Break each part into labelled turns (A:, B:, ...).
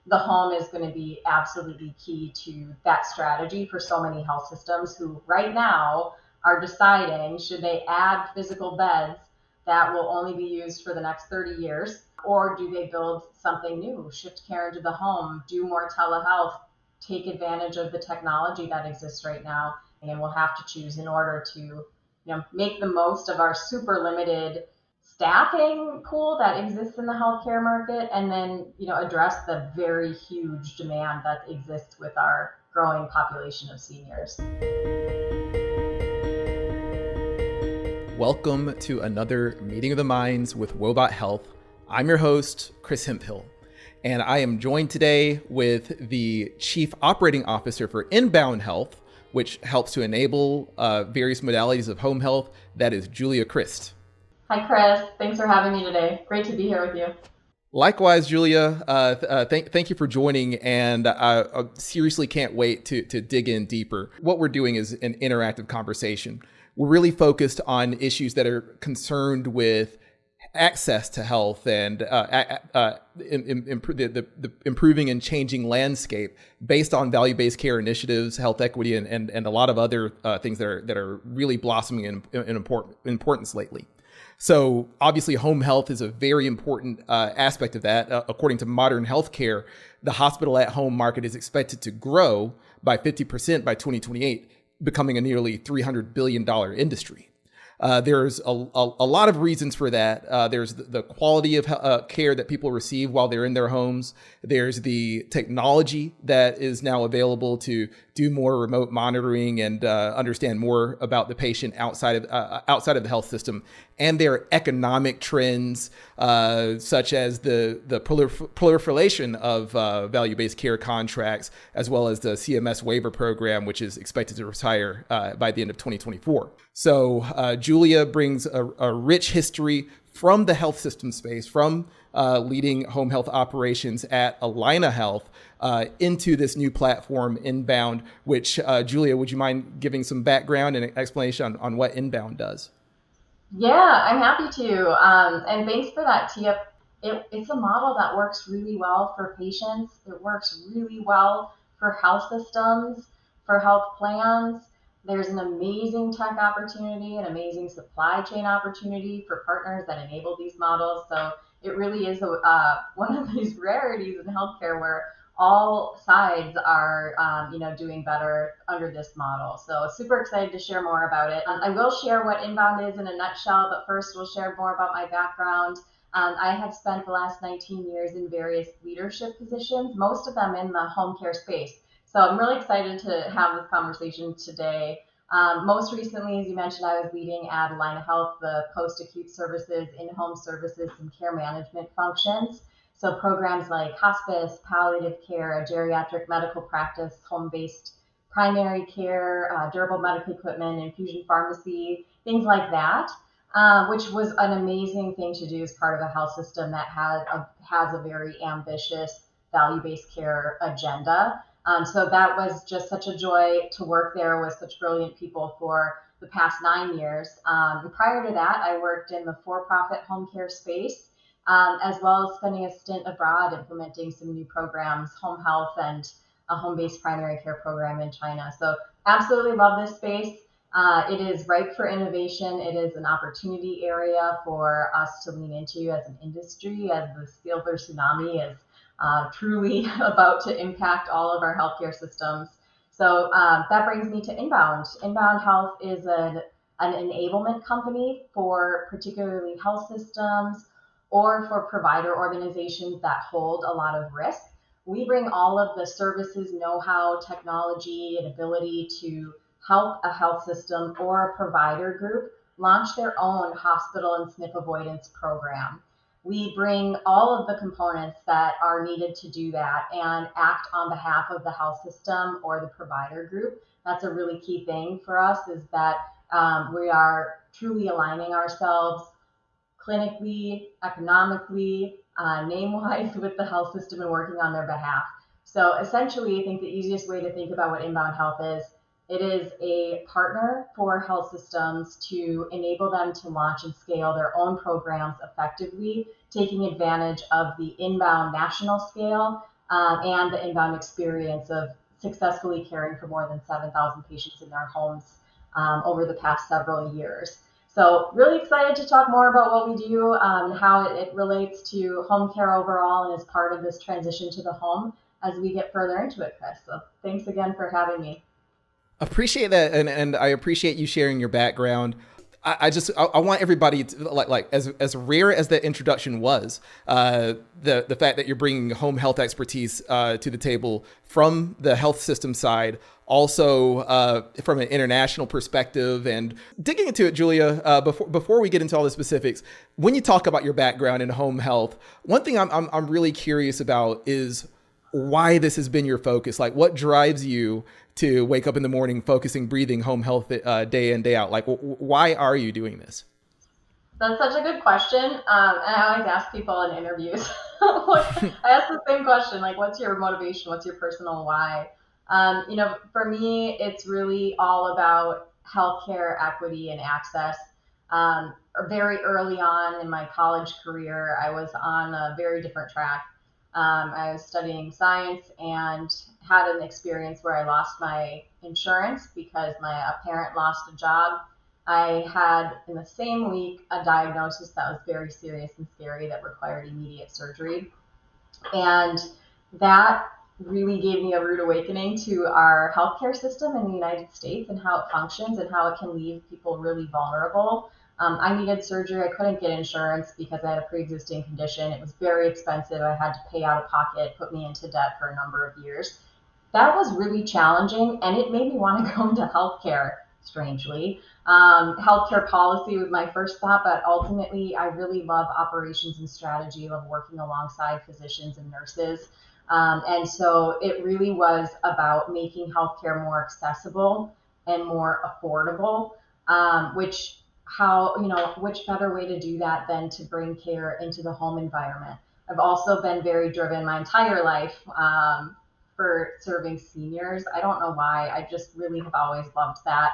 A: the home is going to be absolutely key to that strategy for so many health systems who right now are deciding, should they add physical beds that will only be used for the next 30 years, or do they build something new, shift care into the home, do more telehealth, take advantage of the technology that exists right now. And we'll have to choose in order to make the most of our super limited staffing pool that exists in the healthcare market, and then address the very huge demand that exists with our growing population of seniors.
B: Welcome to another Meeting of the Minds with Wobot Health. I'm your host, Chris Hemphill, and I am joined today with the Chief Operating Officer for Inbound Health, which helps to enable various modalities of home health. That is Julia Crist.
A: Hi, Chris. Thanks for having me today. Great to be here with you.
B: Likewise, Julia, thank you for joining, and I seriously can't wait to dig in deeper. What we're doing is an interactive conversation. We're really focused on issues that are concerned with access to health and the improving and changing landscape based on value-based care initiatives, health equity, and a lot of other things that are really blossoming in importance lately. So obviously, home health is a very important aspect of that. According to modern healthcare, the hospital at home market is expected to grow by 50% by 2028, becoming a nearly $300 billion industry. There's a lot of reasons for that. There's the quality of care that people receive while they're in their homes. There's the technology that is now available to do more remote monitoring and understand more about the patient outside of the health system. And there are economic trends such as the proliferation of value-based care contracts, as well as the CMS waiver program, which is expected to retire by the end of 2024. So Julia brings a rich history from the health system space, from leading home health operations at Allina Health into this new platform, Inbound, which, Julia, would you mind giving some background and explanation on what Inbound does?
A: Yeah, I'm happy to. And thanks for that tip. It's a model that works really well for patients. It works really well for health systems, for health plans. There's an amazing tech opportunity, an amazing supply chain opportunity for partners that enable these models. So it really is one of these rarities in healthcare where all sides are, doing better under this model. So super excited to share more about it. I will share what Inbound is in a nutshell, but first we'll share more about my background. I have spent the last 19 years in various leadership positions, most of them in the home care space. So I'm really excited to have this conversation today. Most recently, as you mentioned, I was leading at Allina Health, the post-acute services, in-home services, and care management functions. So programs like hospice, palliative care, geriatric medical practice, home-based primary care, durable medical equipment, infusion pharmacy, things like that, which was an amazing thing to do as part of a health system that has a very ambitious value-based care agenda. So that was just such a joy to work there with such brilliant people for the past 9 years. Prior to that, I worked in the for-profit home care space, as well as spending a stint abroad implementing some new programs, home health and a home-based primary care program in China. So absolutely love this space. It is ripe for innovation. It is an opportunity area for us to lean into as an industry, as the silver tsunami is truly about to impact all of our healthcare systems. So that brings me to Inbound. Inbound Health is an enablement company for particularly health systems or for provider organizations that hold a lot of risk. We bring all of the services, know-how, technology, and ability to help a health system or a provider group launch their own hospital and SNF avoidance program. We bring all of the components that are needed to do that and act on behalf of the health system or the provider group. That's a really key thing for us, is that we are truly aligning ourselves clinically, economically, name-wise with the health system and working on their behalf. So essentially, I think the easiest way to think about what Inbound Health is, it is a partner for health systems to enable them to launch and scale their own programs effectively, taking advantage of the inbound national scale and the inbound experience of successfully caring for more than 7,000 patients in our homes over the past several years. So really excited to talk more about what we do and how it relates to home care overall and is part of this transition to the home as we get further into it, Chris. So thanks again for having me.
B: Appreciate that, and I appreciate you sharing your background. I want everybody to, like as rare as that introduction was, the fact that you're bringing home health expertise to the table from the health system side, also from an international perspective, and digging into it, Julia. Before we get into all the specifics, when you talk about your background in home health, one thing I'm really curious about is why this has been your focus. Like, what drives you to wake up in the morning focusing breathing home health day in, day out? Like, why are you doing this?
A: That's such a good question. And I always ask people in interviews. I ask the same question, like, what's your motivation? What's your personal why? For me, it's really all about healthcare equity and access. Very early on in my college career, I was on a very different track. I was studying science and had an experience where I lost my insurance because a parent lost a job. I had in the same week a diagnosis that was very serious and scary that required immediate surgery. And that really gave me a rude awakening to our healthcare system in the United States and how it functions and how it can leave people really vulnerable. I needed surgery. I couldn't get insurance because I had a pre-existing condition. It was very expensive. I had to pay out of pocket, put me into debt for a number of years. That was really challenging, and it made me want to go into healthcare, strangely. Healthcare policy was my first thought, but ultimately, I really love operations and strategy, love working alongside physicians and nurses. And so it really was about making healthcare more accessible and more affordable, which better way to do that than to bring care into the home environment. I've also been very driven my entire life for serving seniors. I don't know why. I just really have always loved that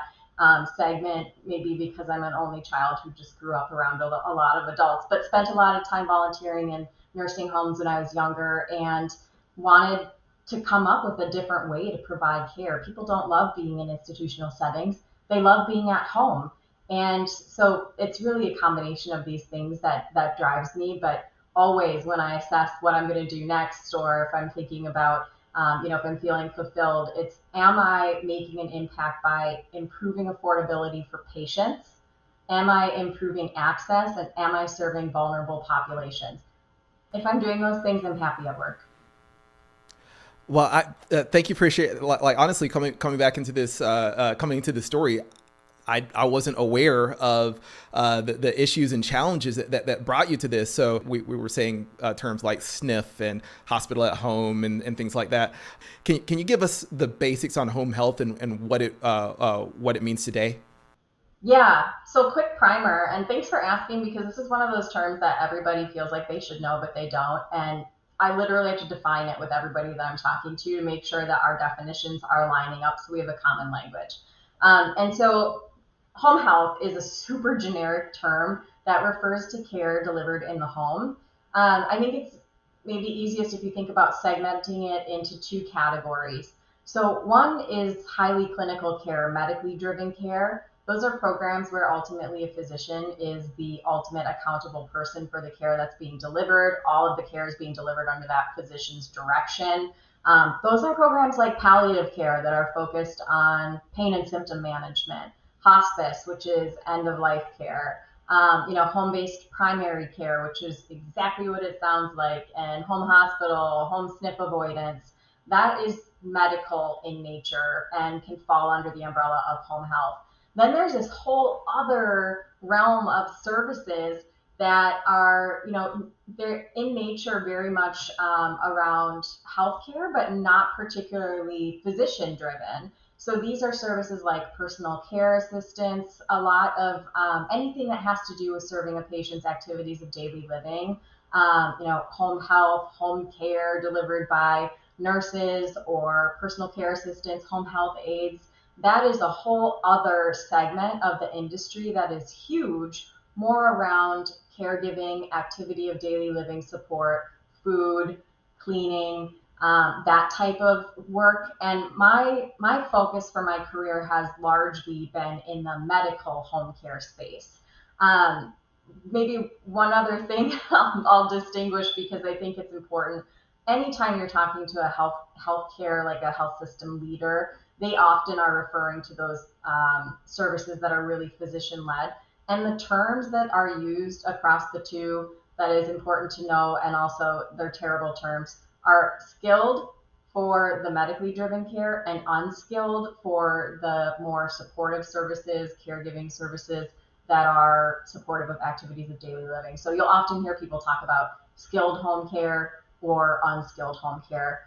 A: segment, maybe because I'm an only child who just grew up around a lot of adults, but spent a lot of time volunteering in nursing homes when I was younger and wanted to come up with a different way to provide care. People don't love being in institutional settings, they love being at home. And so it's really a combination of these things that drives me. But always when I assess what I'm going to do next, or if I'm thinking about if I'm feeling fulfilled, it's am I making an impact by improving affordability for patients? Am I improving access? And am I serving vulnerable populations? If I'm doing those things, I'm happy at work.
B: Well, I thank you for sharing. Like honestly, coming back into this, coming into the story, I wasn't aware of the issues and challenges that brought you to this. So we were saying terms like SNF and hospital at home and things like that. Can you give us the basics on home health and what it means today?
A: Yeah, so quick primer, and thanks for asking because this is one of those terms that everybody feels like they should know, but they don't. And I literally have to define it with everybody that I'm talking to make sure that our definitions are lining up so we have a common language. And so home health is a super generic term that refers to care delivered in the home. I think it's maybe easiest if you think about segmenting it into two categories. So one is highly clinical care, medically driven care. Those are programs where ultimately a physician is the ultimate accountable person for the care that's being delivered. All of the care is being delivered under that physician's direction. Those are programs like palliative care that are focused on pain and symptom management, hospice, which is end of life care, home-based primary care, which is exactly what it sounds like, and home hospital, home SNF avoidance. That is medical in nature and can fall under the umbrella of home health. Then there's this whole other realm of services that are, they're in nature very much around healthcare, but not particularly physician driven. So these are services like personal care assistance, a lot of anything that has to do with serving a patient's activities of daily living, home health, home care delivered by nurses or personal care assistants, home health aides. That is a whole other segment of the industry that is huge, more around caregiving, activity of daily living support, food, cleaning, that type of work. And my focus for my career has largely been in the medical home care space. Um, Maybe one other thing I'll distinguish because I think it's important. Anytime you're talking to a healthcare, like a health system leader, they often are referring to those services that are really physician led. And the terms that are used across the two that is important to know, and also they're terrible terms, are skilled for the medically driven care and unskilled for the more supportive services, caregiving services that are supportive of activities of daily living. So you'll often hear people talk about skilled home care or unskilled home care,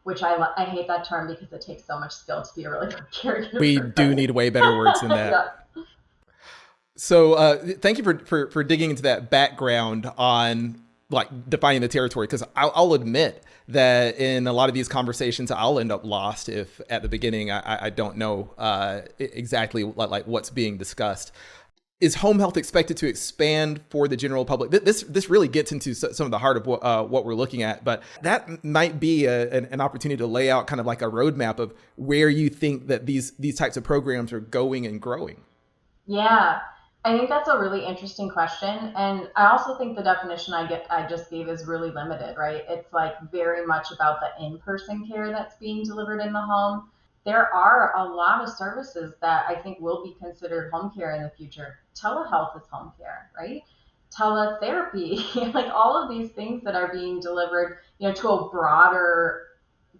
A: which I hate that term because it takes so much skill to be a really good
B: We
A: caregiver,
B: do
A: right?
B: need way better words than that.
A: Yeah.
B: So thank you for digging into that background on like defining the territory, because I'll admit that in a lot of these conversations I'll end up lost if at the beginning I don't know exactly like what's being discussed. Is home health expected to expand for the general public? This really gets into some of the heart of what we're looking at, but that might be an opportunity to lay out kind of like a roadmap of where you think that these types of programs are going and growing.
A: Yeah, I think that's a really interesting question. And I also think the definition I just gave is really limited, right? It's like very much about the in-person care that's being delivered in the home. There are a lot of services that I think will be considered home care in the future. Telehealth is home care, right? Teletherapy, like all of these things that are being delivered, to a broader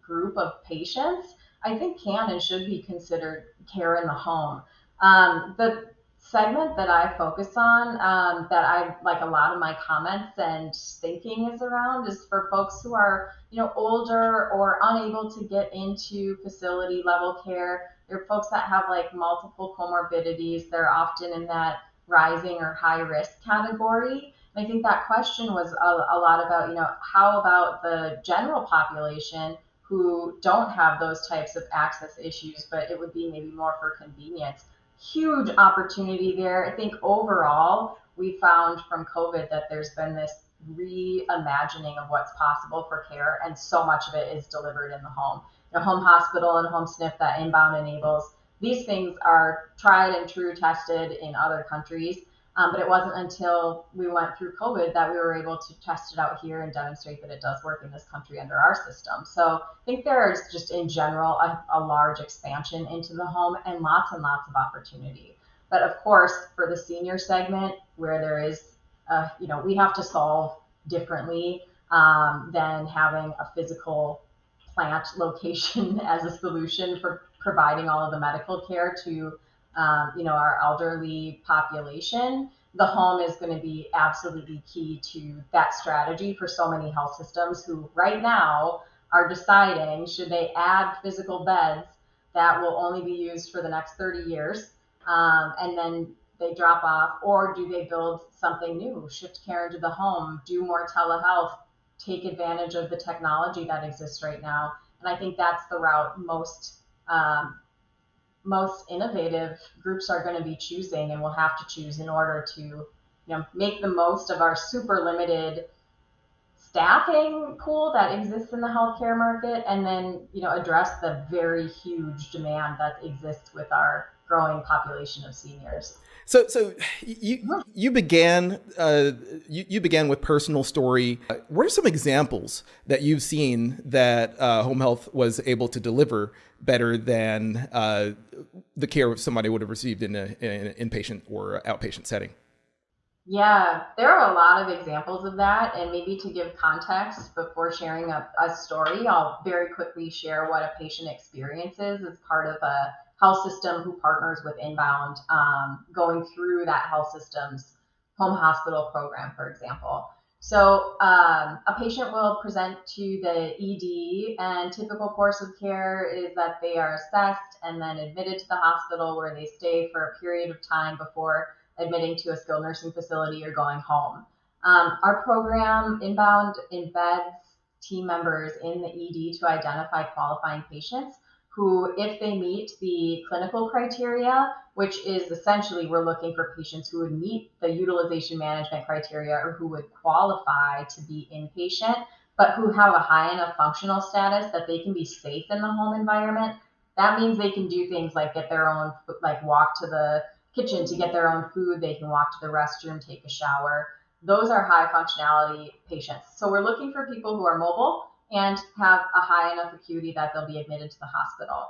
A: group of patients, I think can and should be considered care in the home. The segment that I focus on, that I like a lot of my comments and thinking is around, is for folks who are, older or unable to get into facility level care. They're folks that have like multiple comorbidities. They're often in that rising or high risk category. And I think that question was a lot about, how about the general population who don't have those types of access issues, but it would be maybe more for convenience. Huge opportunity there. I think overall, we found from COVID that there's been this reimagining of what's possible for care, and so much of it is delivered in the home. Home hospital and home SNF that inbound enables. These things are tried and true, tested in other countries. But it wasn't until we went through COVID that we were able to test it out here and demonstrate that it does work in this country under our system. So I think there's just in general a large expansion into the home and lots of opportunity. But of course, for the senior segment, where there is, we have to solve differently than having a physical plant location as a solution for providing all of the medical care to our elderly population. The home is going to be absolutely key to that strategy for so many health systems who right now are deciding, should they add physical beds that will only be used for the next 30 years, and then they drop off, or do they build something new, shift care into the home, do more telehealth, take advantage of the technology that exists right now. And I think that's the route most innovative groups are going to be choosing, and will have to choose in order to make the most of our super limited staffing pool that exists in the healthcare market, and then address the very huge demand that exists with our growing population of seniors.
B: So you began you began with personal story. What are some examples that you've seen that home health was able to deliver better than the care somebody would have received in an inpatient or outpatient setting?
A: Yeah, there are a lot of examples of that. And maybe to give context before sharing a story, I'll very quickly share what a patient experiences as part of a health system who partners with Inbound, going through that health system's home hospital program, for example. So a patient will present to the ED, and typical course of care is that they are assessed and then admitted to the hospital, where they stay for a period of time before admitting to a skilled nursing facility or going home. Our program, Inbound, embeds team members in the ED to identify qualifying patients who, if they meet the clinical criteria, which is essentially we're looking for patients who would meet the utilization management criteria or who would qualify to be inpatient, but who have a high enough functional status that they can be safe in the home environment. That means they can do things like get their own, like walk to the kitchen to get their own food. They can walk to the restroom, take a shower. Those are high functionality patients. So we're looking for people who are mobile and have a high enough acuity that they'll be admitted to the hospital.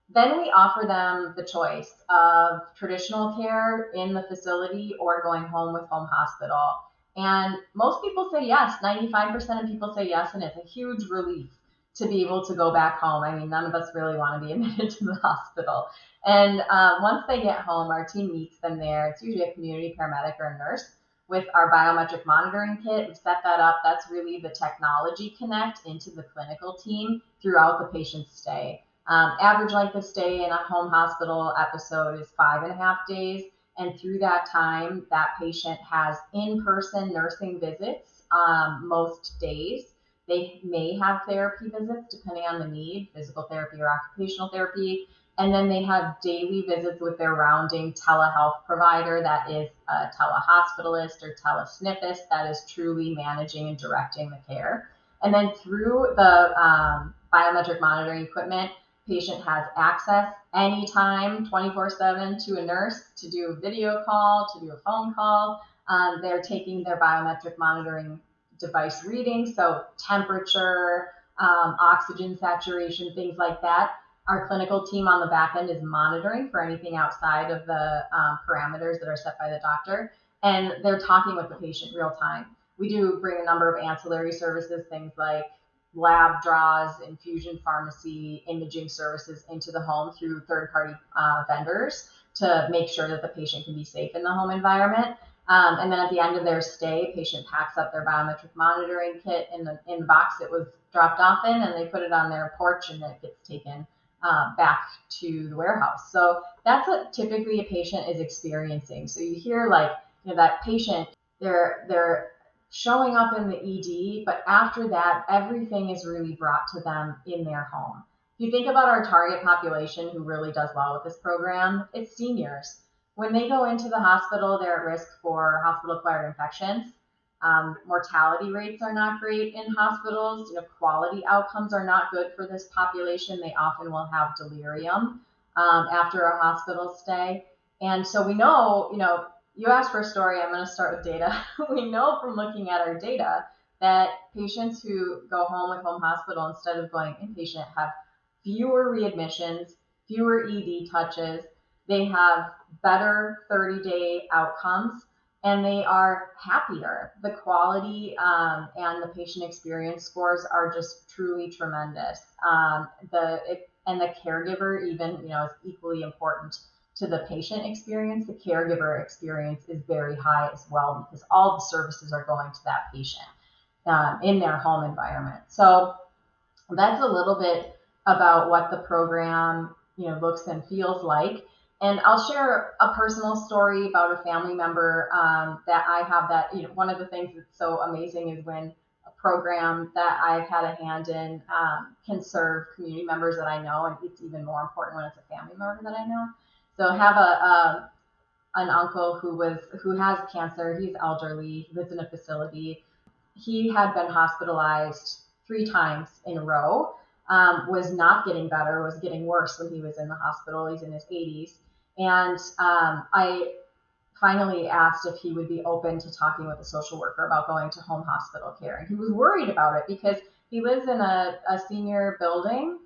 A: Then we offer them the choice of traditional care in the facility or going home with home hospital. And most people say yes. 95% of people say yes, and it's a huge relief to be able to go back home. I mean, none of us really want to be admitted to the hospital. And once they get home, our team meets them there. It's usually a community paramedic or a nurse with our biometric monitoring kit. We set that up. That's really the technology connect into the clinical team throughout the patient's stay. Average length of stay in a home hospital episode is 5.5 days. And through that time, that patient has in-person nursing visits most days. They may have therapy visits depending on the need, physical therapy or occupational therapy. And then they have daily visits with their rounding telehealth provider that is a telehospitalist or telesniffist that is truly managing and directing the care. And then through the biometric monitoring equipment, patient has access anytime, 24/7, to a nurse to do a video call, to do a phone call. They're taking their biometric monitoring device readings, so temperature, oxygen saturation, things like that. Our clinical team on the back end is monitoring for anything outside of the parameters that are set by the doctor, and they're talking with the patient real time. We do bring a number of ancillary services, things like lab draws, infusion pharmacy, imaging services into the home through third-party vendors to make sure that the patient can be safe in the home environment. And then at the end of their stay, patient packs up their biometric monitoring kit in the box it was dropped off in, and they put it on their porch, and it gets taken back to the warehouse. So that's what typically a patient is experiencing. So you hear like, that patient, they're showing up in the ED, but after that, everything is really brought to them in their home. If you think about our target population who really does well with this program, it's seniors. When they go into the hospital, they're at risk for hospital-acquired infections. Mortality rates are not great in hospitals. Quality outcomes are not good for this population. They often will have delirium after a hospital stay. And so we know, you asked for a story, I'm going to start with data. We know from looking at our data that patients who go home with home hospital instead of going inpatient have fewer readmissions, fewer ED touches, they have better 30-day outcomes, and they are happier. The quality and the patient experience scores are just truly tremendous. And the caregiver even, is equally important to the patient experience. The caregiver experience is very high as well because all the services are going to that patient in their home environment. So that's a little bit about what the program, looks and feels like. And I'll share a personal story about a family member that I have that, one of the things that's so amazing is when a program that I've had a hand in can serve community members that I know, and it's even more important when it's a family member that I know. So I have an uncle who has cancer. He's elderly, lives in a facility. He had been hospitalized 3 times in a row, was not getting better, was getting worse when he was in the hospital. He's in his 80s. And I finally asked if he would be open to talking with a social worker about going to home hospital care. And he was worried about it because he lives in a senior building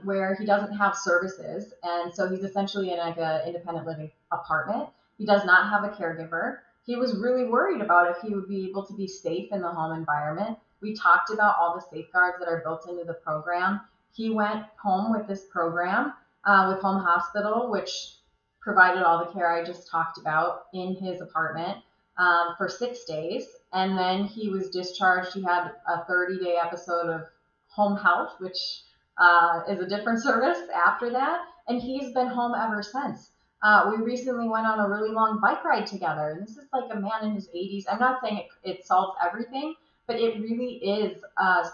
A: where he doesn't have services. And so he's essentially in like an independent living apartment. He does not have a caregiver. He was really worried about if he would be able to be safe in the home environment. We talked about all the safeguards that are built into the program. He went home with this program with home hospital, which provided all the care I just talked about in his apartment for 6 days. And then he was discharged. He had a 30-day episode of home health, which is a different service after that. And he's been home ever since. We recently went on a really long bike ride together. And this is like a man in his 80s. I'm not saying it solves everything, but it really is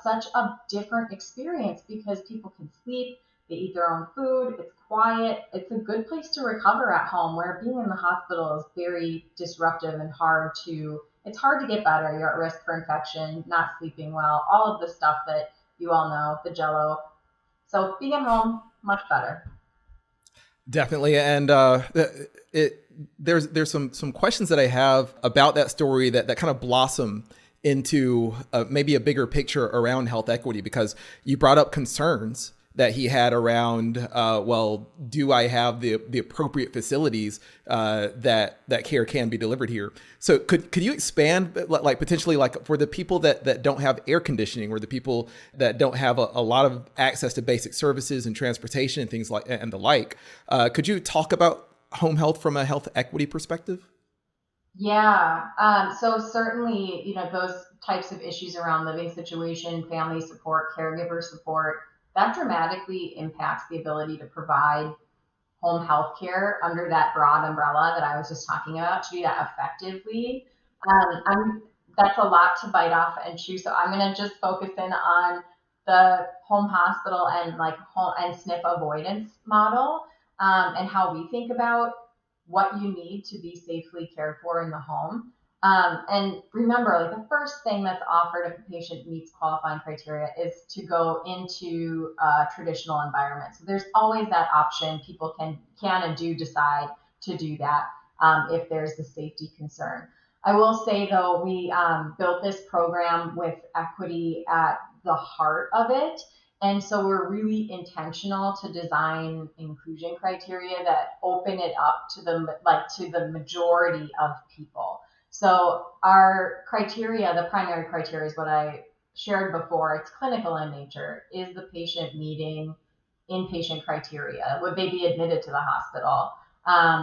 A: such a different experience because people can sleep, they eat their own food, it's quiet, it's a good place to recover at home, where being in the hospital is very disruptive and hard to it's hard to get better. You're at risk for infection, not sleeping well, all of the stuff that you all know, the jello. So being at home, much better.
B: Definitely, and it there's some questions that I have about that story that kind of blossom into maybe a bigger picture around health equity, because you brought up concerns that he had around, well, do I have the appropriate facilities that care can be delivered here? So could you expand, like potentially, like for the people that don't have air conditioning, or the people that don't have a lot of access to basic services and transportation and things like and the like, could you talk about home health from a health equity perspective?
A: Yeah. So certainly, those types of issues around living situation, family support, caregiver support, that dramatically impacts the ability to provide home health care under that broad umbrella that I was just talking about, to do that effectively. That's a lot to bite off and chew. So I'm going to just focus in on the home hospital and like home and SNF avoidance model, and how we think about what you need to be safely cared for in the home. And remember, like the first thing that's offered if a patient meets qualifying criteria is to go into a traditional environment. So there's always that option. People can and do decide to do that, if there's the safety concern. I will say though, we built this program with equity at the heart of it. And so we're really intentional to design inclusion criteria that open it up to the majority of people. So our criteria, the primary criteria is what I shared before. It's clinical in nature. Is the patient meeting inpatient criteria? Would they be admitted to the hospital?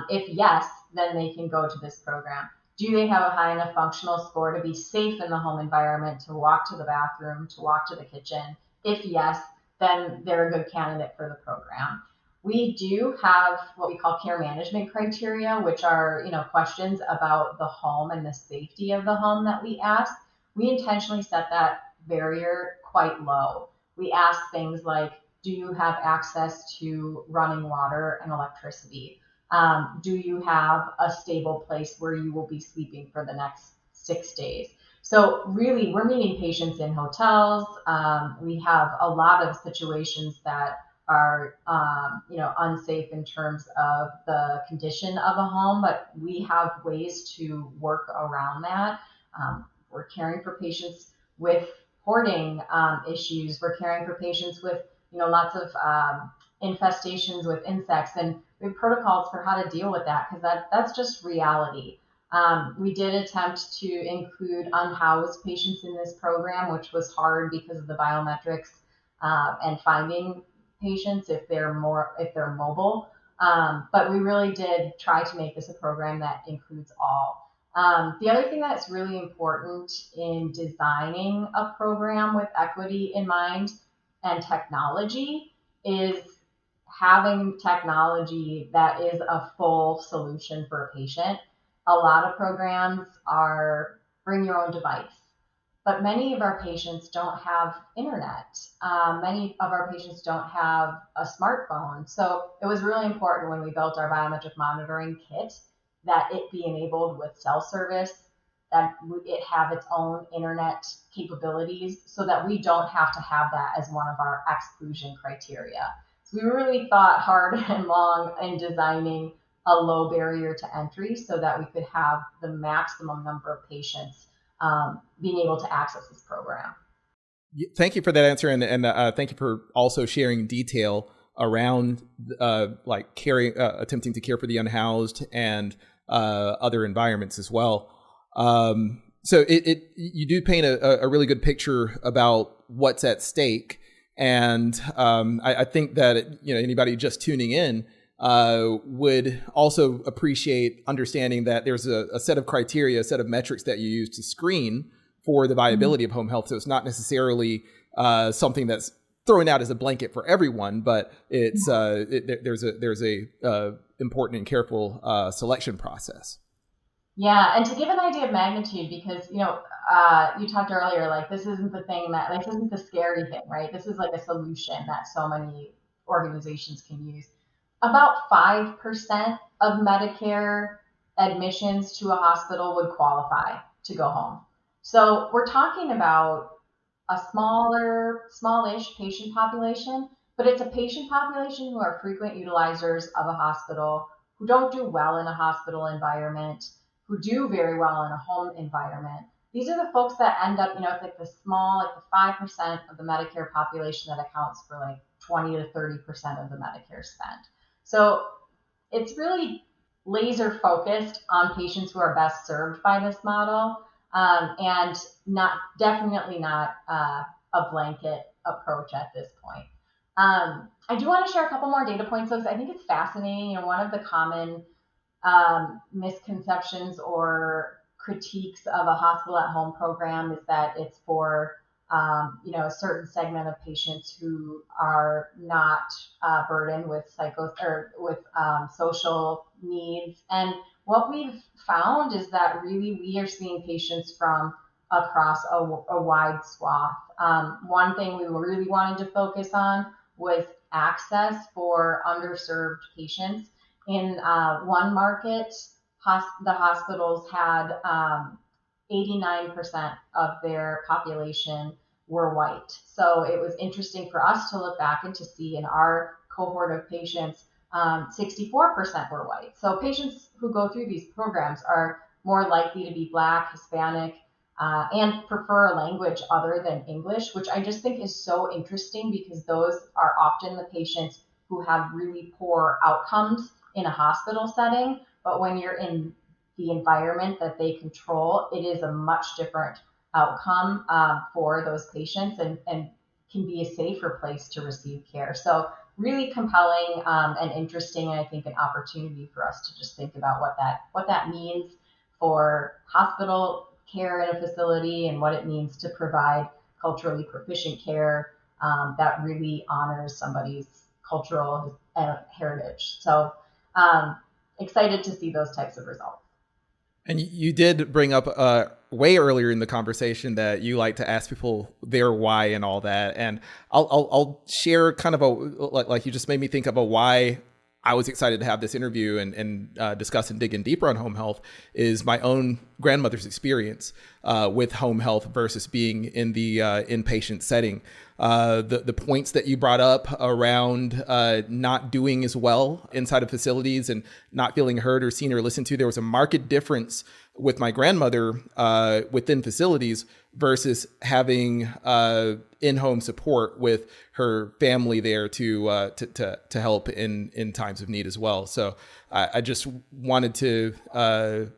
A: If yes, then they can go to this program. Do they have a high enough functional score to be safe in the home environment, to walk to the bathroom, to walk to the kitchen? If yes, then they're a good candidate for the program. We do have what we call care management criteria, which are, questions about the home and the safety of the home that we ask. We intentionally set that barrier quite low. We ask things like, do you have access to running water and electricity? Do you have a stable place where you will be sleeping for the next 6 days? So really, we're meeting patients in hotels. We have a lot of situations that are, unsafe in terms of the condition of a home, but we have ways to work around that. We're caring for patients with hoarding issues. We're caring for patients with, lots of infestations with insects, and we have protocols for how to deal with that, because that's just reality. We did attempt to include unhoused patients in this program, which was hard because of the biometrics, and finding patients if they're mobile. But we really did try to make this a program that includes all. The other thing that's really important in designing a program with equity in mind and technology is having technology that is a full solution for a patient. A lot of programs are bring your own device, but many of our patients don't have internet. Many of our patients don't have a smartphone. So it was really important when we built our biometric monitoring kit that it be enabled with cell service, that it have its own internet capabilities, so that we don't have to have that as one of our exclusion criteria. So we really thought hard and long in designing a low barrier to entry so that we could have the maximum number of patients being able to access this program.
B: Thank you for that answer, and thank you for also sharing detail around like caring, attempting to care for the unhoused and other environments as well. So you do paint a really good picture about what's at stake, and I think that anybody just tuning in would also appreciate understanding that there's a set of criteria, a set of metrics that you use to screen for the viability of home health. So it's not necessarily something that's thrown out as a blanket for everyone, but it's there's a important and careful selection process.
A: Yeah, and to give an idea of magnitude, because you talked earlier, like this isn't the thing that like this isn't the scary thing, right? This is like a solution that so many organizations can use. About 5% of Medicare admissions to a hospital would qualify. to go home. So we're talking about a smallish patient population, but it's a patient population who are frequent utilizers of a hospital, who don't do well in a hospital environment, who do very well in a home environment. These are the folks that end up, it's like the small, like the 5% of the Medicare population that accounts for like 20 to 30% of the Medicare spend. So it's really laser focused on patients who are best served by this model, and not definitely not a blanket approach at this point. I do want to share a couple more data points, though, because I think it's fascinating. One of the common misconceptions or critiques of a hospital at home program is that it's for a certain segment of patients who are not burdened with social needs. And what we've found is that really we are seeing patients from across a wide swath. One thing we really wanted to focus on was access for underserved patients. In one market, the hospitals had 89% of their population were white. So it was interesting for us to look back and to see in our cohort of patients, 64% were white. So patients who go through these programs are more likely to be Black, Hispanic, and prefer a language other than English, which I just think is so interesting because those are often the patients who have really poor outcomes in a hospital setting. But when you're in the environment that they control, it is a much different outcome for those patients, and can be a safer place to receive care. So really compelling and interesting, and I think an opportunity for us to just think about what that means for hospital care in a facility and what it means to provide culturally proficient care that really honors somebody's cultural heritage. So excited to see those types of results.
B: And you did bring up way earlier in the conversation that you like to ask people their why and all that. And I'll share kind of like you just made me think of a why I was excited to have this interview and discuss and dig in deeper on home health is my own grandmother's experience with home health versus being in the inpatient setting. The points that you brought up around not doing as well inside of facilities and not feeling heard or seen or listened to, there was a marked difference with my grandmother within facilities versus having in-home support with her family there to help in times of need as well. So I just wanted to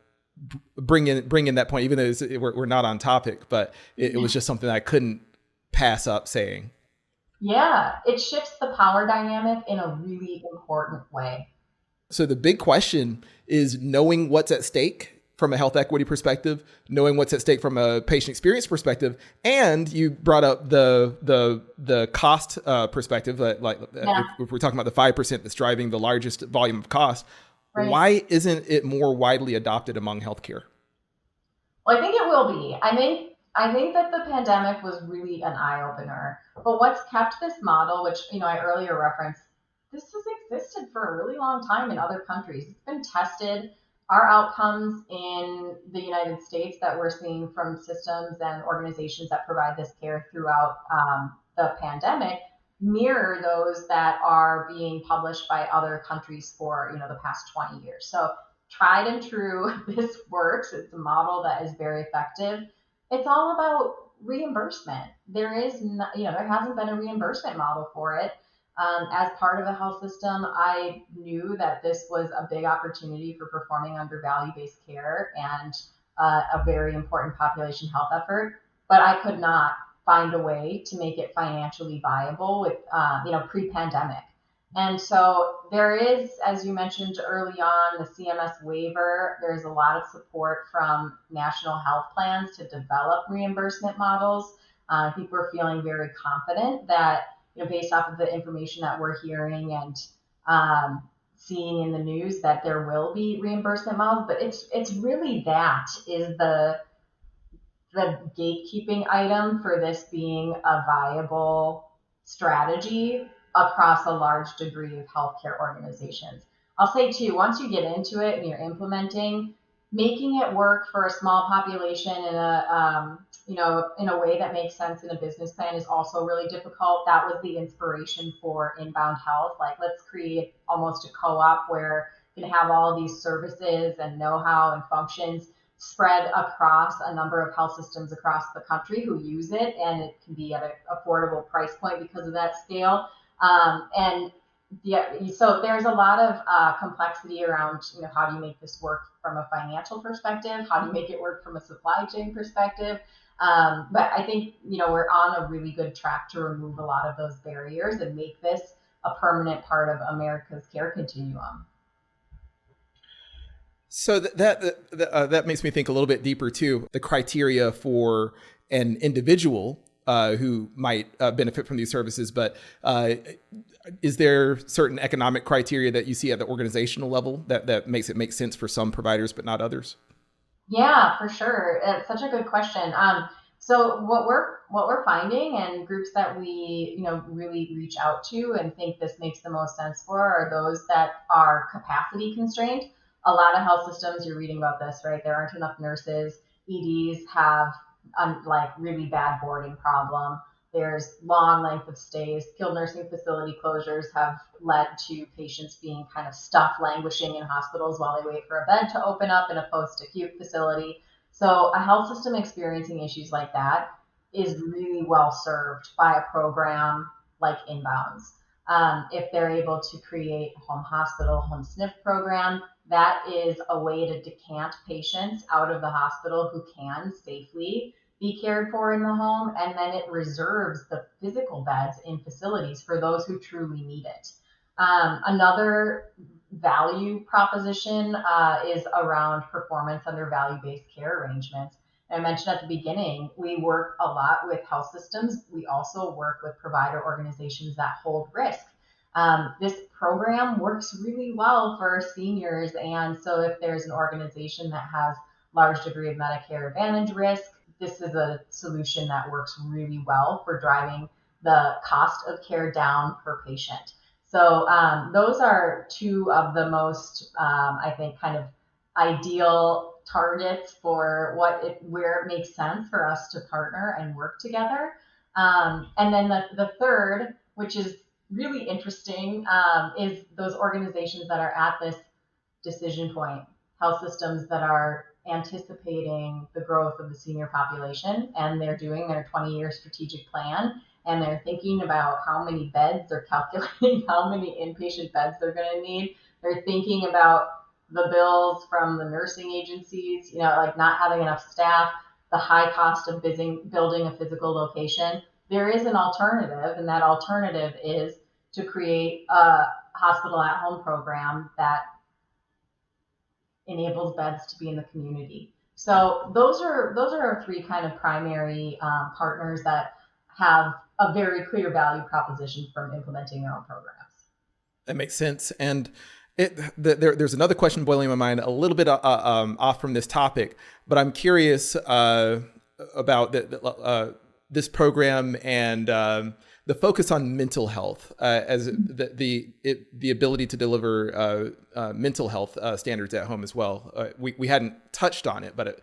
B: bring in that point, even though we're not on topic, but it was just something I couldn't pass up saying.
A: Yeah, it shifts the power dynamic in a really important way.
B: So the big question is knowing what's at stake from a health equity perspective, knowing what's at stake from a patient experience perspective, and you brought up the cost perspective.
A: Yeah,
B: If we're talking about the 5% that's driving the largest volume of cost,
A: right.
B: why isn't it more widely adopted among healthcare?
A: Well, I think it will be. I think that the pandemic was really an eye opener. But what's kept this model, which I earlier referenced, this has existed for a really long time in other countries. It's been tested. Our outcomes in the United States that we're seeing from systems and organizations that provide this care throughout the pandemic mirror those that are being published by other countries for the past 20 years. So tried and true, this works. It's a model that is very effective. It's all about reimbursement. There hasn't been a reimbursement model for it. As part of a health system, I knew that this was a big opportunity for performing under value-based care and a very important population health effort, but I could not find a way to make it financially viable with, pre-pandemic. And so there is, as you mentioned early on, the CMS waiver. There's a lot of support from national health plans to develop reimbursement models. I think we're feeling very confident that, based off of the information that we're hearing and seeing in the news, that there will be reimbursement models. But it's really that is the gatekeeping item for this being a viable strategy across a large degree of healthcare organizations. I'll say too, once you get into it and you're implementing, making it work for a small population in a in a way that makes sense in a business plan is also really difficult. That was the inspiration for Inbound Health. Like, let's create almost a co-op where you can have all these services and know-how and functions spread across a number of health systems across the country who use it, and it can be at an affordable price point because of that scale. And yeah, so there's a lot of complexity around, how do you make this work from a financial perspective? How do you make it work from a supply chain perspective? But I think, we're on a really good track to remove a lot of those barriers and make this a permanent part of America's care continuum.
B: So that makes me think a little bit deeper too. The criteria for an individual who might benefit from these services, but is there certain economic criteria that you see at the organizational level that makes it make sense for some providers but not others?
A: Yeah, for sure. It's such a good question. So what we're finding, and groups that we really reach out to and think this makes the most sense for, are those that are capacity constrained. A lot of health systems, you're reading about this, right? There aren't enough nurses. EDs have like really bad boarding problem. There's long length of stays. Skilled nursing facility closures have led to patients being kind of stuck, languishing in hospitals while they wait for a bed to open up in a post-acute facility. So a health system experiencing issues like that is really well served by a program like Inbounds. If they're able to create a home hospital, home SNF program, that is a way to decant patients out of the hospital who can safely be cared for in the home, and then it reserves the physical beds in facilities for those who truly need it. Another value proposition is around performance under value-based care arrangements. And I mentioned at the beginning, we work a lot with health systems. We also work with provider organizations that hold risk. This program works really well for seniors, and so if there's an organization that has large degree of Medicare Advantage risk, this is a solution that works really well for driving the cost of care down per patient. So those are two of the most, I think, kind of ideal targets for where it makes sense for us to partner and work together. And then the third, which is really interesting, is those organizations that are at this decision point, health systems that are anticipating the growth of the senior population, and they're doing their 20-year strategic plan, and they're thinking about how many beds, they're calculating how many inpatient beds they're going to need. They're thinking about the bills from the nursing agencies, like not having enough staff, the high cost of building a physical location. There is an alternative, and that alternative is to create a hospital at home program that enables beds to be in the community. So those are our three kind of primary partners that have a very clear value proposition from implementing their own programs.
B: That makes sense. And there's another question boiling in my mind, a little bit off from this topic, but I'm curious about this program and the focus on mental health as the ability to deliver mental health standards at home as well. We hadn't touched on it, but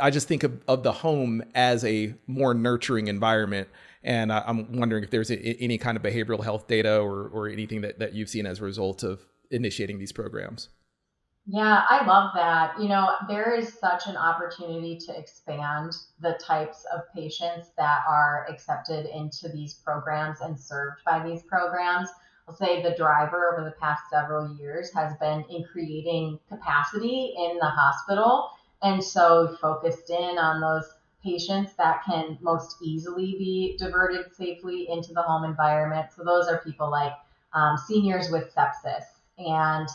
B: I just think of the home as a more nurturing environment. And I'm wondering if there's any kind of behavioral health data or anything that you've seen as a result of initiating these programs.
A: Yeah, I love that. There is such an opportunity to expand the types of patients that are accepted into these programs and served by these programs. I'll say the driver over the past several years has been in creating capacity in the hospital. And so focused in on those patients that can most easily be diverted safely into the home environment. So those are people like seniors with sepsis, and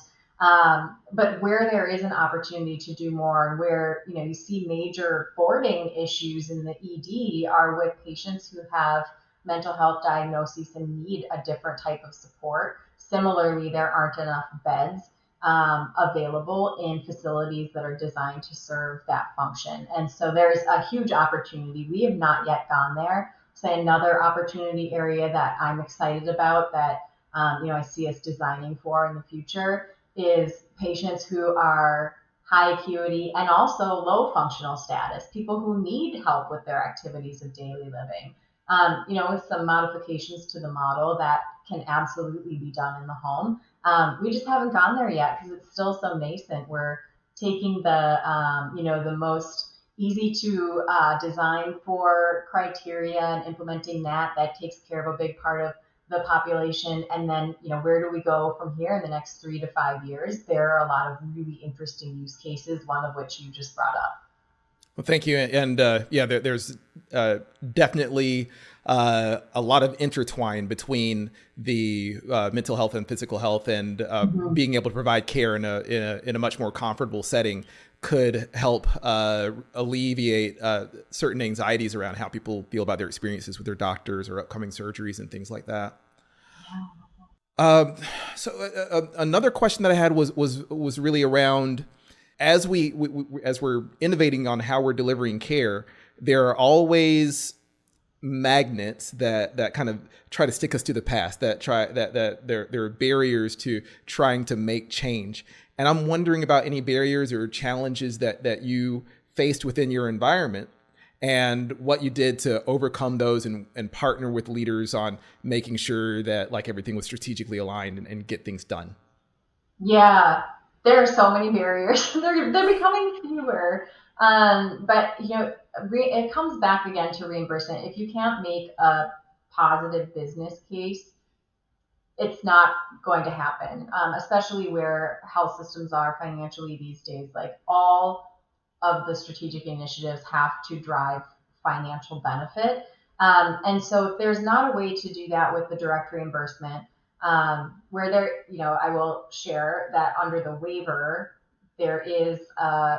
A: but where there is an opportunity to do more, and where you see major boarding issues in the ED, are with patients who have mental health diagnoses and need a different type of support. Similarly, there aren't enough beds available in facilities that are designed to serve that function. And so there's a huge opportunity. We have not yet gone there. Say another opportunity area that I'm excited about that I see us designing for in the future is patients who are high acuity, and also low functional status, people who need help with their activities of daily living. With some modifications to the model that can absolutely be done in the home. We just haven't gone there yet because it's still so nascent. We're taking the most easy to design for criteria and implementing that takes care of a big part of the population. And then, where do we go from here in the next 3 to 5 years? There are a lot of really interesting use cases, one of which you just brought up.
B: Well, thank you. And yeah, there's definitely a lot of intertwine between the mental health and physical health, and
A: Mhm.
B: being able to provide care in a much more comfortable setting could help alleviate certain anxieties around how people feel about their experiences with their doctors or upcoming surgeries and things like that.
A: Yeah.
B: Um, so another question that I had was really around, as as we're innovating on how we're delivering care, there are always magnets that kind of try to stick us to the past, that there are barriers to trying to make change. And I'm wondering about any barriers or challenges that you faced within your environment, and what you did to overcome those, and partner with leaders on making sure that like everything was strategically aligned, and get things done.
A: Yeah, there are so many barriers. They're becoming fewer. But it comes back again to reimbursement. If you can't make a positive business case, it's not going to happen. Especially where health systems are financially these days. Like all of the strategic initiatives have to drive financial benefit. And so if there's not a way to do that with the direct reimbursement, where there, I will share that under the waiver, there is a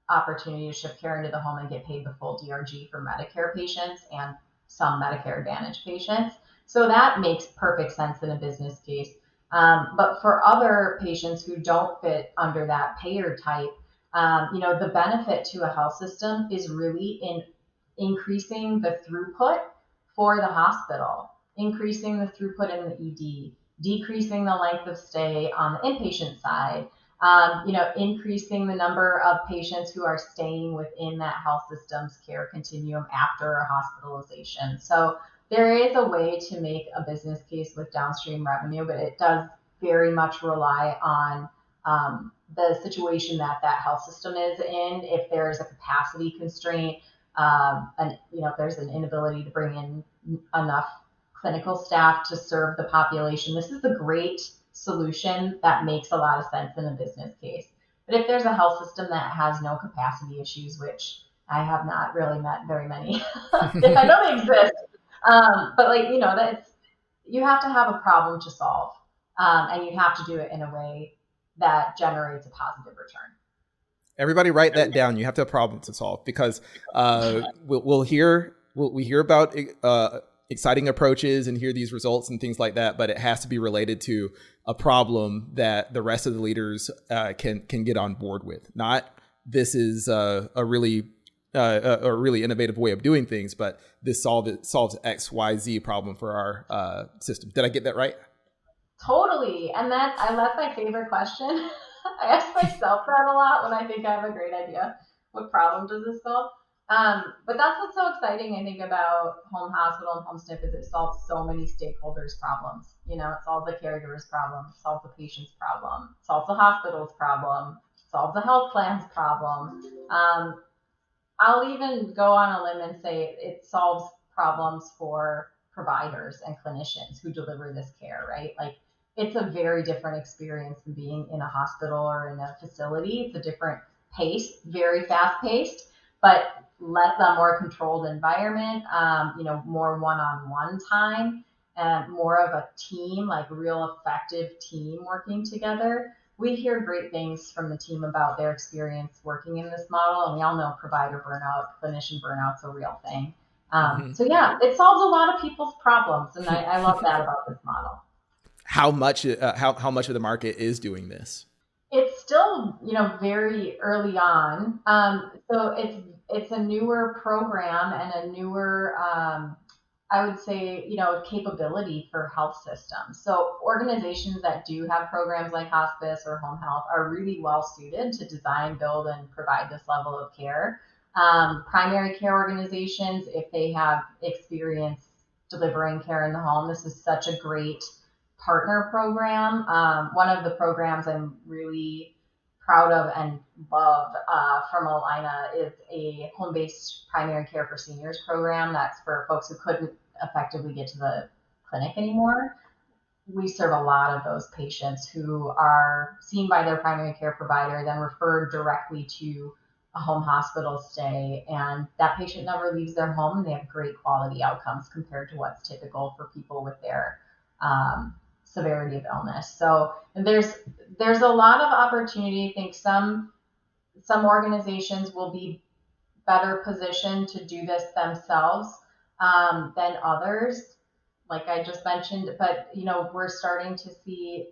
A: opportunity to ship care into the home and get paid the full DRG for Medicare patients and some Medicare Advantage patients. So that makes perfect sense in a business case. But for other patients who don't fit under that payer type, the benefit to a health system is really in increasing the throughput for the hospital, increasing the throughput in the ED, decreasing the length of stay on the inpatient side, increasing the number of patients who are staying within that health system's care continuum after a hospitalization. So there is a way to make a business case with downstream revenue, but it does very much rely on the situation that health system is in. If there's a capacity constraint, and if there's an inability to bring in enough clinical staff to serve the population, this is a great solution that makes a lot of sense in a business case. But if there's a health system that has no capacity issues, which I have not really met very many, I know they exist, but that's, you have to have a problem to solve, and you have to do it in a way that generates a positive return.
B: Everybody write that down. You have to have problems to solve, because we hear about exciting approaches and hear these results and things like that, but it has to be related to a problem that the rest of the leaders can get on board with. Not this is a really innovative way of doing things, but this solves XYZ problem for our system. Did I get that right?
A: Totally. And that's my favorite question. I ask myself that a lot when I think I have a great idea. What problem does this solve? But that's what's so exciting, I think, about home hospital and home SNF is it solves so many stakeholders' problems. It solves the caregiver's problem, it solves the patient's problem, it solves the hospital's problem, it solves the health plan's problem. I'll even go on a limb and say it solves problems for providers and clinicians who deliver this care, right? Like it's a very different experience than being in a hospital or in a facility. It's a different pace, very fast paced, but less a more controlled environment, more one-on-one time, and more of a team, like real effective team working together. We hear great things from the team about their experience working in this model, and we all know provider burnout, clinician burnout's a real thing.
B: Mm-hmm.
A: So yeah, it solves a lot of people's problems, and I love that about this model.
B: How much of the market is doing this?
A: It's still very early on, so it's a newer program and a newer I would say, capability for health systems. So organizations that do have programs like hospice or home health are really well suited to design, build, and provide this level of care. Primary care organizations, if they have experience delivering care in the home, this is such a great partner program. One of the programs I'm really proud of and love from Alina is a home-based primary care for seniors program. That's for folks who couldn't effectively get to the clinic anymore. We serve a lot of those patients who are seen by their primary care provider, then referred directly to a home hospital stay, and that patient never leaves their home, and they have great quality outcomes compared to what's typical for people with their severity of illness. So there's a lot of opportunity. I think some organizations will be better positioned to do this themselves than others, like I just mentioned. But we're starting to see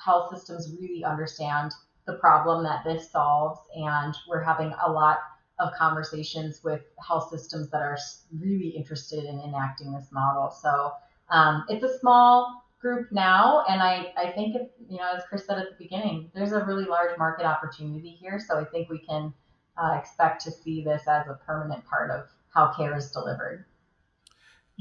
A: health systems really understand the problem that this solves, and we're having a lot of conversations with health systems that are really interested in enacting this model. So it's a small group now, and I think, if, as Chris said at the beginning, there's a really large market opportunity here. So I think we can expect to see this as a permanent part of how care is delivered.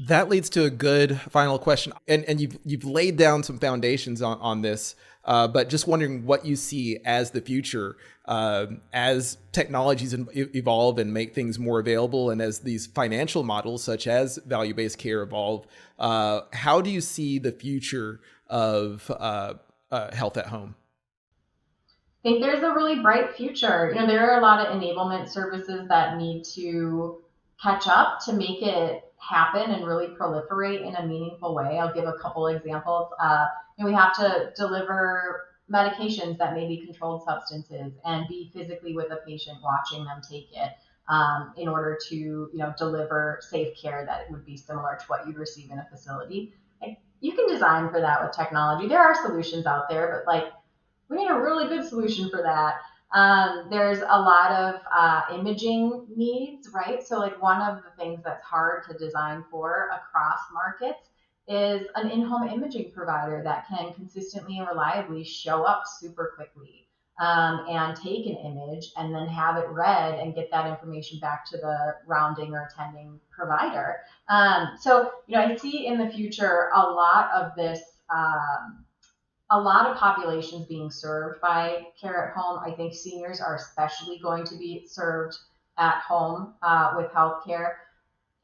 B: That leads to a good final question, and you've laid down some foundations on this, but just wondering what you see as the future, as technologies evolve and make things more available, and as these financial models such as value-based care evolve. How do you see the future of health at home?
A: I think there's a really bright future. There are a lot of enablement services that need to catch up to make it happen and really proliferate in a meaningful way. I'll give a couple examples. We have to deliver medications that may be controlled substances and be physically with a patient watching them take it in order to deliver safe care that would be similar to what you'd receive in a facility. You can design for that with technology. There are solutions out there, but we need a really good solution for that. There's a lot of imaging needs, right? So one of the things that's hard to design for across markets is an in-home imaging provider that can consistently and reliably show up super quickly and take an image and then have it read and get that information back to the rounding or attending provider. So I see in the future a lot of this. A lot of populations being served by care at home. I think seniors are especially going to be served at home with healthcare.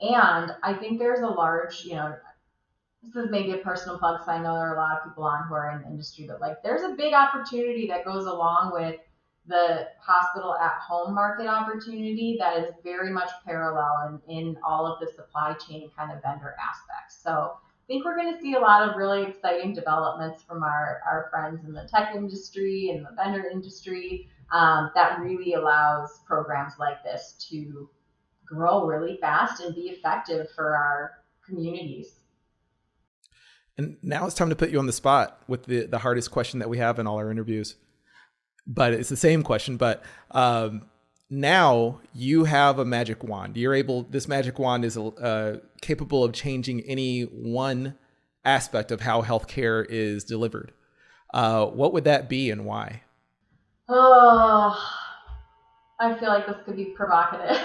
A: And I think there's a large, this is maybe a personal plug because I know there are a lot of people on who are in the industry, but there's a big opportunity that goes along with the hospital at home market opportunity that is very much parallel in all of the supply chain kind of vendor aspects. So I think we're going to see a lot of really exciting developments from our friends in the tech industry and the vendor industry that really allows programs like this to grow really fast and be effective for our communities.
B: And now it's time to put you on the spot with the hardest question that we have in all our interviews. But it's the same question, but now you have a magic wand. This magic wand is capable of changing any one aspect of how healthcare is delivered. What would that be and why?
A: Oh, I feel like this could be provocative.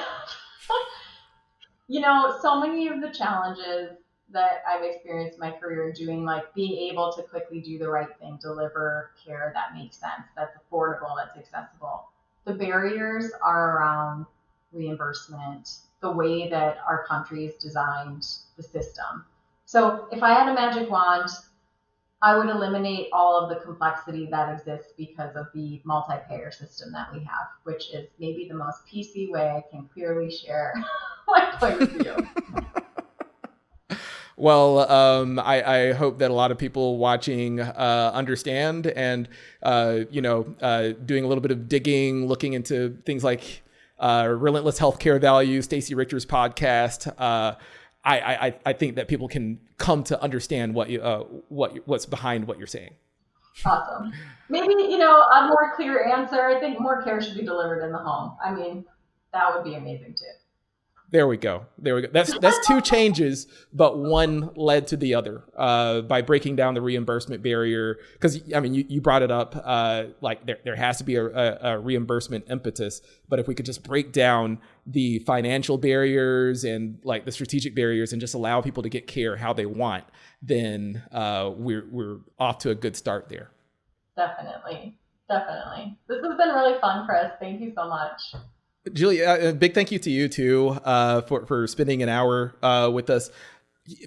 A: So many of the challenges that I've experienced in my career doing, being able to quickly do the right thing, deliver care that makes sense, that's affordable, that's accessible. The barriers are around reimbursement, the way that our country has designed the system. So if I had a magic wand, I would eliminate all of the complexity that exists because of the multi-payer system that we have, which is maybe the most PC way I can clearly share my point of view.
B: Well, I hope that a lot of people watching understand and, doing a little bit of digging, looking into things like Relentless Healthcare Value, Stacey Richter's podcast. I think that people can come to understand what's behind what you're saying.
A: Awesome. Maybe, a more clear answer. I think more care should be delivered in the home. I mean, that would be amazing too.
B: There we go. There we go. That's two changes, but one led to the other by breaking down the reimbursement barrier. Because I mean, you brought it up. Like there has to be a reimbursement impetus. But if we could just break down the financial barriers and like the strategic barriers and just allow people to get care how they want, then we're off to a good start there.
A: Definitely. Definitely. This has been really fun, Chris. Thank you so much.
B: Julia, a big thank you to you too for spending an hour with us.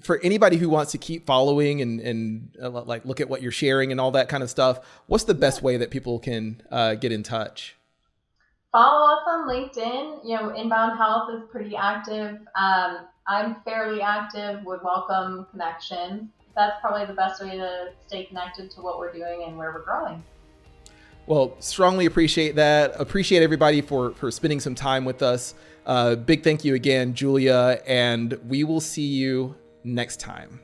B: For anybody who wants to keep following and like look at what you're sharing and all that kind of stuff, what's the best way that people can get in touch?
A: Follow us on LinkedIn. You know, Inbound Health is pretty active. I'm fairly active, would welcome connections. That's probably the best way to stay connected to what we're doing and where we're growing.
B: Well, strongly appreciate that. Appreciate everybody for spending some time with us. Big thank you again, Julia, and we will see you next time.